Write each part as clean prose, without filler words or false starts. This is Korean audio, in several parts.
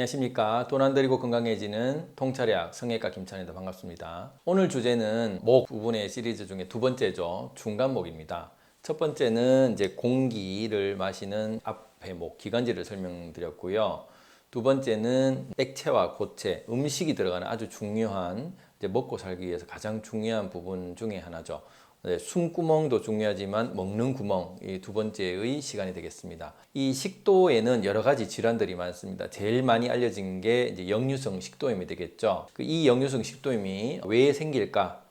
안녕하십니까. 돈 안 들이고 건강해지는 통찰의학 성형외과 김찬입니다. 반갑습니다. 오늘 주제는 목 부분의 시리즈 중에 두 번째죠. 중간목입니다. 첫 번째는 이제 공기를 마시는 앞에 목 기관지를 설명드렸고요. 두 번째는 액체와 고체, 음식이 들어가는 아주 중요한 이제 먹고 살기 위해서 가장 중요한 부분 중에 하나죠. 숨구멍도 중요하지만 먹는 구멍, 이 두 번째의 시간이 되겠습니다. 이 식도에는 여러 가지 질환들이 많습니다. 제일 많이 알려진 게 이제 역류성 식도염이 되겠죠. 이 역류성 식도염이 왜 생길까?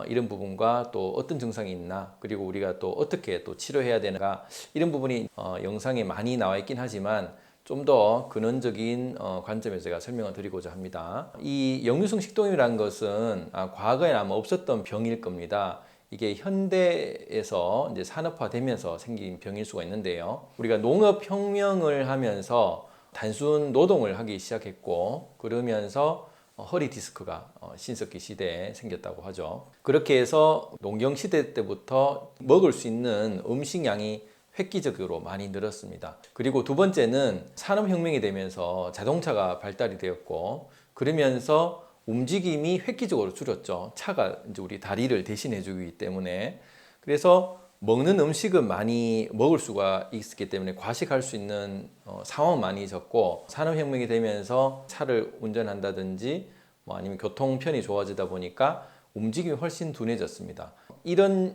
이런 부분과 또 어떤 증상이 있나, 그리고 우리가 또 어떻게 또 치료해야 되는가, 이런 부분이 영상에 많이 나와 있긴 하지만 좀 더 근원적인 관점에서 제가 설명을 드리고자 합니다. 이 역류성 식도염이라는 것은 과거에 아마 없었던 병일 겁니다. 이게 현대에서 이제 산업화되면서 생긴 병일 수가 있는데요. 우리가 농업혁명을 하면서 단순 노동을 하기 시작했고, 그러면서 허리 디스크가 신석기 시대에 생겼다고 하죠. 그렇게 해서 농경 시대 때부터 먹을 수 있는 음식량이 획기적으로 많이 늘었습니다. 그리고 두 번째는 산업혁명이 되면서 자동차가 발달이 되었고, 그러면서 움직임이 획기적으로 줄었죠. 차가 이제 우리 다리를 대신해 주기 때문에. 그래서 먹는 음식은 많이 먹을 수가 있기 때문에 과식할 수 있는 상황은 많이 적고, 산업혁명이 되면서 차를 운전한다든지 뭐 아니면 교통편이 좋아지다 보니까 움직임이 훨씬 둔해졌습니다. 이런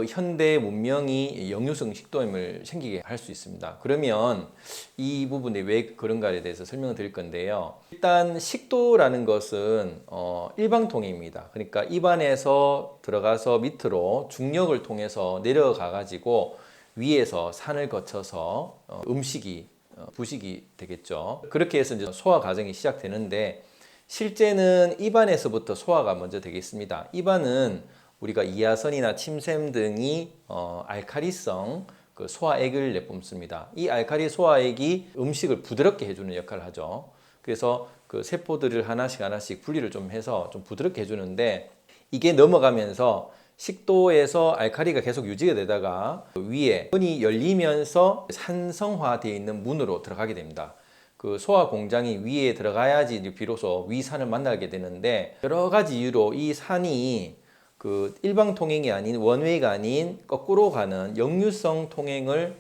현대 문명이 역류성 식도염을 생기게 할 수 있습니다. 그러면 이 부분이 왜 그런가에 대해서 설명을 드릴 건데요. 일단 식도라는 것은 일방통행입니다. 그러니까 입안에서 들어가서 밑으로 중력을 통해서 내려가 가지고 위에서 산을 거쳐서 음식이 부식이 되겠죠. 그렇게 해서 이제 소화 과정이 시작되는데, 실제는 입안에서부터 소화가 먼저 되겠습니다. 입안은 우리가 이하선이나 침샘 등이 알칼리성 그 소화액을 내뿜습니다. 이 알칼리 소화액이 음식을 부드럽게 해주는 역할을 하죠. 그래서 그 세포들을 하나씩 분리를 좀 해서 좀 부드럽게 해주는데, 이게 넘어가면서 식도에서 알칼리가 계속 유지가 되다가 위에 문이 열리면서 산성화되어 있는 문으로 들어가게 됩니다. 그 소화 공장이 위에 들어가야지 비로소 위산을 만나게 되는데, 여러 가지 이유로 이 산이 그 일방 통행이 아닌 원웨이가 아닌 거꾸로 가는 역류성 통행을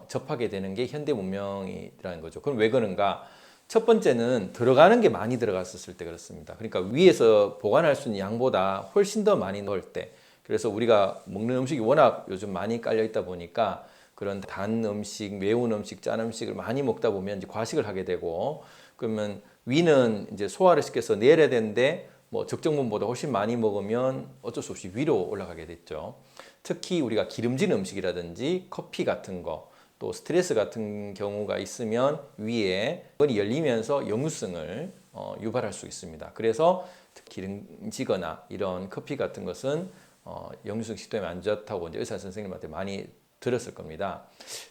접하게 되는 게 현대 문명이라는 거죠. 그럼 왜 그런가? 첫 번째는 들어가는 게 많이 들어갔었을 때 그렇습니다. 그러니까 위에서 보관할 수 있는 양보다 훨씬 더 많이 넣을 때, 그래서 우리가 먹는 음식이 워낙 요즘 많이 깔려 있다 보니까 그런 단 음식, 매운 음식, 짠 음식을 많이 먹다 보면 이제 과식을 하게 되고, 그러면 위는 이제 소화를 시켜서 내려야 되는데 뭐 적정분보다 훨씬 많이 먹으면 어쩔 수 없이 위로 올라가게 됐죠. 특히 우리가 기름진 음식이라든지 커피 같은 거, 또 스트레스 같은 경우가 있으면 위에 문이 열리면서 역류성을 유발할 수 있습니다. 그래서 기름지거나 이런 커피 같은 것은 역류성 식도염에 안 좋다고 이제 의사 선생님한테 많이 들었을 겁니다.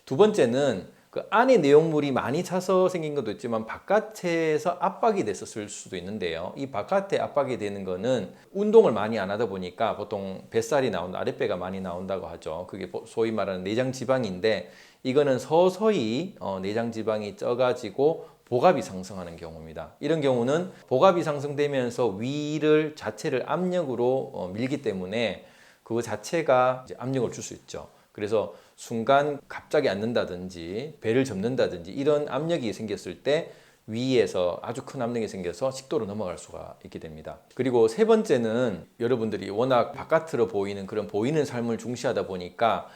두 번째는 그 안에 내용물이 많이 차서 생긴 것도 있지만 바깥에서 압박이 됐었을 수도 있는데요. 이 바깥에 압박이 되는 거는 운동을 많이 안 하다 보니까 보통 뱃살이 나온다, 아랫배가 많이 나온다고 하죠. 그게 소위 말하는 내장 지방인데, 이거는 서서히 내장 지방이 쪄가지고 복압이 상승하는 경우입니다. 이런 경우는 복압이 상승되면서 위를 자체를 압력으로 밀기 때문에 그 자체가 이제 압력을 줄 수 있죠. 그래서 순간 갑자기 앉는다든지 배를 접는다든지 이런 압력이 생겼을 때 위에서 아주 큰 압력이 생겨서 식도로 넘어갈 수가 있게 됩니다. 그리고 세 번째는 여러분들이 워낙 바깥으로 보이는 그런 보이는 삶을 중시하다 보니까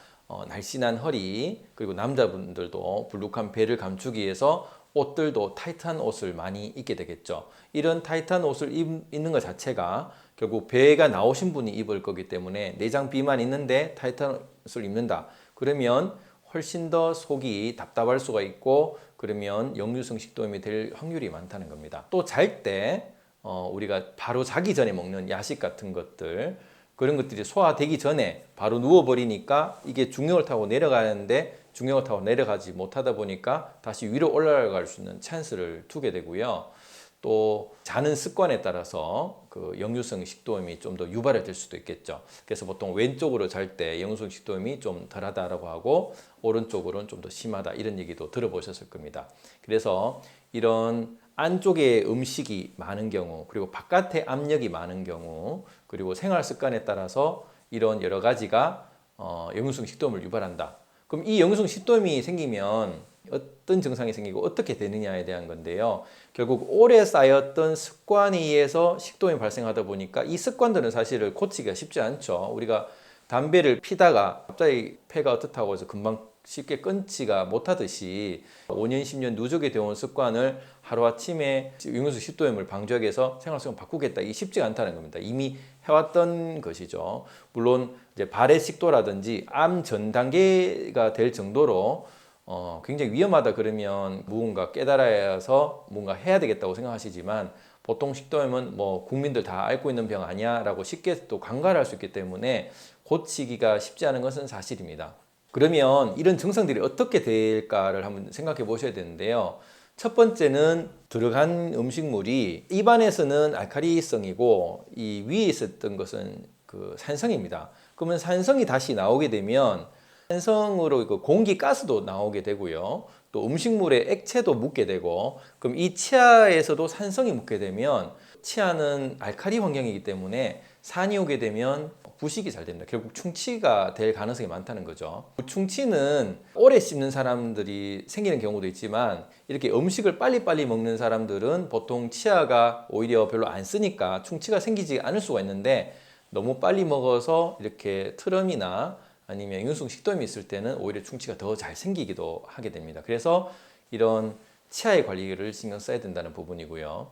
날씬한 허리, 그리고 남자분들도 불룩한 배를 감추기 위해서 옷들도 타이트한 옷을 많이 입게 되겠죠. 이런 타이트한 옷을 입는 것 자체가 결국 배가 나오신 분이 입을 거기 때문에 내장 비만 있는데 타이트한 옷을 입는다. 그러면 훨씬 더 속이 답답할 수가 있고, 그러면 역류성 식도염이 될 확률이 많다는 겁니다. 또 잘 때 우리가 바로 자기 전에 먹는 야식 같은 것들, 그런 것들이 소화되기 전에 바로 누워버리니까 이게 중력을 타고 내려가는데 중력을 타고 내려가지 못하다 보니까 다시 위로 올라갈 수 있는 찬스를 두게 되고요. 또 자는 습관에 따라서 그 역류성 식도염이 좀 더 유발이 될 수도 있겠죠. 그래서 보통 왼쪽으로 잘 때 역류성 식도염이 좀 덜하다라고 하고, 오른쪽으로는 좀 더 심하다, 이런 얘기도 들어보셨을 겁니다. 그래서 이런 안쪽에 음식이 많은 경우, 그리고 바깥에 압력이 많은 경우, 그리고 생활 습관에 따라서 이런 여러 가지가 역류성 식도염을 유발한다. 그럼 이 역류성 식도염이 생기면 어떤 증상이 생기고 어떻게 되느냐에 대한 건데요. 결국 오래 쌓였던 습관에 의해서 식도염이 발생하다 보니까 이 습관들은 사실은 고치기가 쉽지 않죠. 우리가 담배를 피다가 갑자기 폐가 어떻다고 해서 금방 쉽게 끊지가 못하듯이 5년, 10년 누적이 되어온 습관을 하루아침에 역류성 식도염을 방지하기 위해서 생활습관 바꾸겠다. 이게 쉽지가 않다는 겁니다. 이미 해왔던 것이죠. 물론 이제 발의 식도라든지 암 전 단계가 될 정도로 굉장히 위험하다 그러면 무언가 깨달아서 뭔가 해야 되겠다고 생각하시지만 보통 식도염은 뭐 국민들 다 앓고 있는 병 아니야 라고 쉽게 또 간과할 수 있기 때문에 고치기가 쉽지 않은 것은 사실입니다. 그러면 이런 증상들이 어떻게 될까를 한번 생각해 보셔야 되는데요. 첫 번째는 들어간 음식물이 입안에서는 알칼리성이고 이 위에 있었던 것은 그 산성입니다. 그러면 산성이 다시 나오게 되면 산성으로 공기 가스도 나오게 되고요. 또 음식물에 액체도 묻게 되고, 그럼 이 치아에서도 산성이 묻게 되면 치아는 알칼리 환경이기 때문에 산이 오게 되면 부식이 잘 됩니다. 결국 충치가 될 가능성이 많다는 거죠. 충치는 오래 씹는 사람들이 생기는 경우도 있지만 이렇게 음식을 빨리빨리 먹는 사람들은 보통 치아가 오히려 별로 안 쓰니까 충치가 생기지 않을 수가 있는데 너무 빨리 먹어서 이렇게 트럼이나 아니면 역류성 식도염이 있을 때는 오히려 충치가 더 잘 생기기도 하게 됩니다. 그래서 이런 치아의 관리를 신경 써야 된다는 부분이고요.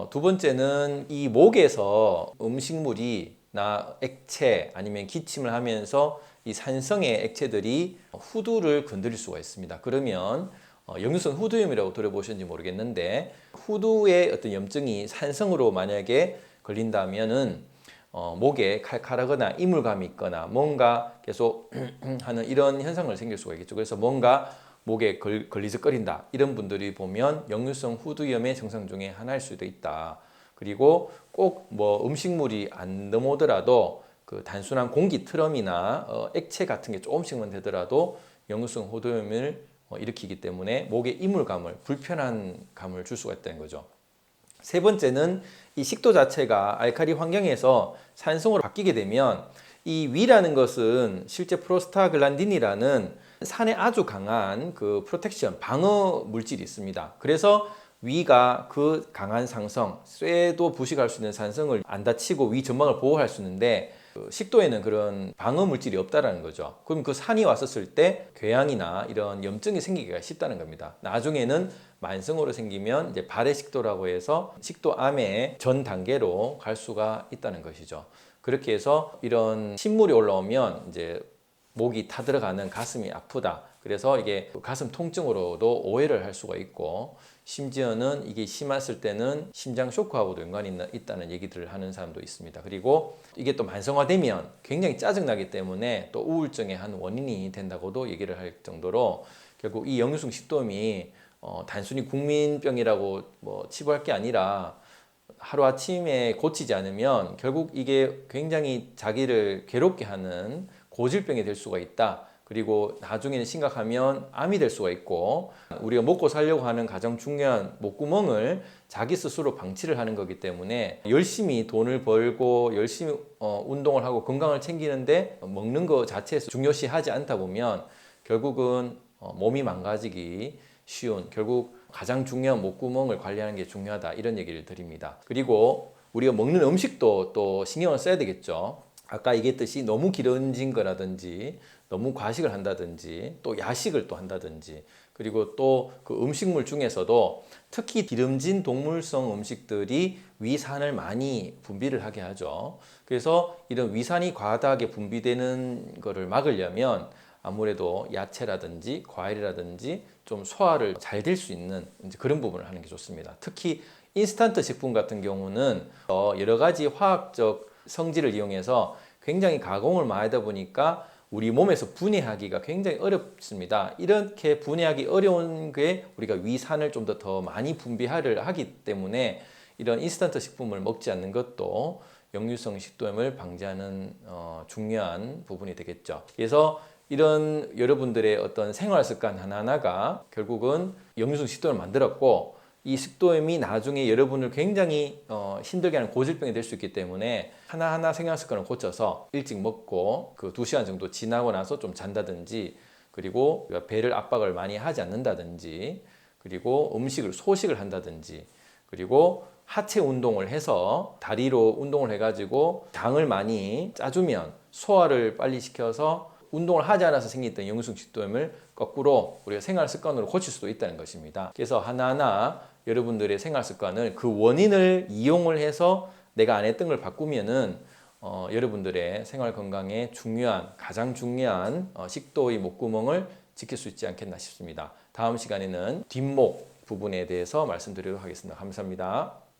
두 번째는 이 목에서 음식물이 나 액체 아니면 기침을 하면서 이 산성의 액체들이 후두를 건드릴 수가 있습니다. 그러면 역류성 후두염이라고 들어보셨는지 모르겠는데 후두의 어떤 염증이 산성으로 만약에 걸린다면은 목에 칼칼하거나 이물감이 있거나 뭔가 계속 하는 이런 현상을 생길 수가 있겠죠. 그래서 뭔가 목에 걸리적거린다 이런 분들이 보면 역류성 후두염의 증상 중에 하나일 수도 있다. 그리고 꼭 뭐 음식물이 안 넘어오더라도 그 단순한 공기 트럼이나 액체 같은 게 조금씩만 되더라도 역류성 후두염을 일으키기 때문에 목에 이물감을 불편한 감을 줄 수가 있다는 거죠. 세 번째는 이 식도 자체가 알칼리 환경에서 산성으로 바뀌게 되면 이 위라는 것은 실제 프로스타글란딘이라는 산에 아주 강한 그 프로텍션 방어 물질이 있습니다. 그래서 위가 그 강한 상성, 쇠도 부식할 수 있는 산성을 안 다치고 위 전망을 보호할 수 있는데 식도에는 그런 방어 물질이 없다라는 거죠. 그럼 그 산이 왔었을 때 궤양이나 이런 염증이 생기기가 쉽다는 겁니다. 나중에는 만성으로 생기면 이제 발해식도라고 해서 식도암의 전 단계로 갈 수가 있다는 것이죠. 그렇게 해서 이런 신물이 올라오면 이제 목이 타들어가는 가슴이 아프다. 그래서 이게 가슴 통증으로도 오해를 할 수가 있고 심지어는 이게 심했을 때는 심장 쇼크하고도 연관이 있다는 얘기들을 하는 사람도 있습니다. 그리고 이게 또 만성화되면 굉장히 짜증나기 때문에 또 우울증의 한 원인이 된다고도 얘기를 할 정도로 결국 이 역류성 식도염이 단순히 국민병이라고 뭐 치부할 게 아니라 하루아침에 고치지 않으면 결국 이게 굉장히 자기를 괴롭게 하는 고질병이 될 수가 있다. 그리고 나중에는 심각하면 암이 될 수가 있고 우리가 먹고 살려고 하는 가장 중요한 목구멍을 자기 스스로 방치를 하는 거기 때문에 열심히 돈을 벌고 열심히 운동을 하고 건강을 챙기는데 먹는 거 자체에서 중요시하지 않다 보면 결국은 몸이 망가지기 쉬운 결국 가장 중요한 목구멍을 관리하는 게 중요하다 이런 얘기를 드립니다. 그리고 우리가 먹는 음식도 또 신경을 써야 되겠죠. 아까 얘기했듯이 너무 기름진 거라든지 너무 과식을 한다든지 또 야식을 또 한다든지 그리고 또 그 음식물 중에서도 특히 기름진 동물성 음식들이 위산을 많이 분비를 하게 하죠. 그래서 이런 위산이 과다하게 분비되는 거를 막으려면 아무래도 야채라든지 과일이라든지 좀 소화를 잘 될 수 있는 그런 부분을 하는 게 좋습니다. 특히 인스턴트 식품 같은 경우는 여러 가지 화학적 성질을 이용해서 굉장히 가공을 많이 하다 보니까 우리 몸에서 분해하기가 굉장히 어렵습니다. 이렇게 분해하기 어려운 게 우리가 위산을 좀 더 많이 분비를 하기 때문에 이런 인스턴트 식품을 먹지 않는 것도 역류성 식도염을 방지하는 중요한 부분이 되겠죠. 그래서 이런 여러분들의 어떤 생활 습관 하나하나가 결국은 역류성 식도염을 만들었고 이 식도염이 나중에 여러분을 굉장히 힘들게 하는 고질병이 될 수 있기 때문에 하나하나 생활 습관을 고쳐서 일찍 먹고 그 2시간 정도 지나고 나서 좀 잔다든지, 그리고 배를 압박을 많이 하지 않는다든지, 그리고 음식을 소식을 한다든지, 그리고 하체 운동을 해서 다리로 운동을 해가지고 장을 많이 짜주면 소화를 빨리 시켜서 운동을 하지 않아서 생겼던 역류성식도염을 거꾸로 우리가 생활 습관으로 고칠 수도 있다는 것입니다. 그래서 하나하나 여러분들의 생활 습관을 그 원인을 이용을 해서 내가 안 했던 걸 바꾸면은 여러분들의 생활 건강에 가장 중요한 식도의 목구멍을 지킬 수 있지 않겠나 싶습니다. 다음 시간에는 뒷목 부분에 대해서 말씀드리도록 하겠습니다. 감사합니다.